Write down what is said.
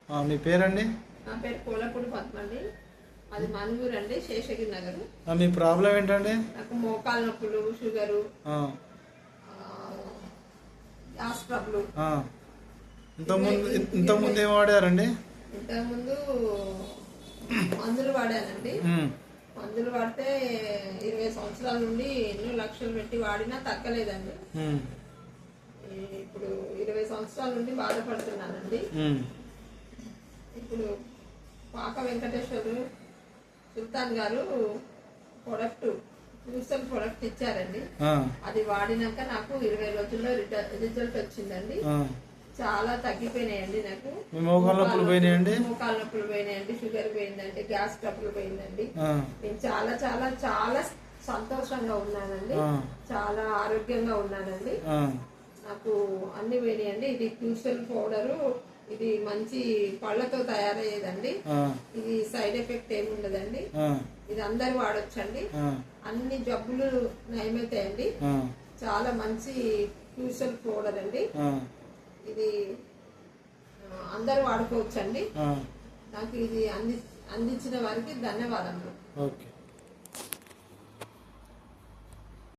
మీ పేరండి? నా పేరు కోలపూడి పద్మ అండి. అది మనుగూరు అండి, శేషగిరి నగర్. మీ ప్రాబ్లం ఏంటండి? నాకు మోకాలు నొప్పులు, షుగరు, గ్యాస్ ట్రబుల్. ఇంతకుముందు ఏం వాడారండి? ఇంతకుముందు మందులు వాడానండి. మందులు వాడితే 20 సంవత్సరాల నుండి ఎన్నో లక్షలు పెట్టి వాడినా తగ్గలేదండి. ఇప్పుడు 20 సంవత్సరాల నుండి బాధపడుతున్నానండి. ఇప్పుడు పాక వెంకటేశ్వరు సుల్తాన్ గారు ప్రొడక్ట్ ఇచ్చారండి. అది వాడినాక నాకు 20 రోజుల్లో రిజల్ట్ వచ్చిందండి. చాలా తగ్గిపోయినాయండి. నాకు మోకాళ్ళ నొప్పులు పోయినాయండి, షుగర్ పోయిందండి, గ్యాస్ ట్రబుల్ పోయిందండి. నేను చాలా చాలా చాలా సంతోషంగా ఉన్నానండి, చాలా ఆరోగ్యంగా ఉన్నానండి. నాకు అన్ని పోయినాయండి. ఇది క్యూసల్ పౌడరు, ఇది మంచి పళ్ళతో తయారయ్యేదండి. ఇది సైడ్ ఎఫెక్ట్ ఏమి ఉండదండి. ఇది అందరు వాడొచ్చండి. అన్ని జబ్బులు నయమవుతాయండి. చాలా మంచి క్యూసల్ పౌడర్ అండి. ఇది అందరు వాడుకోవచ్చండి. నాకు ఇది అందించిన వారికి ధన్యవాదములు. ఓకే.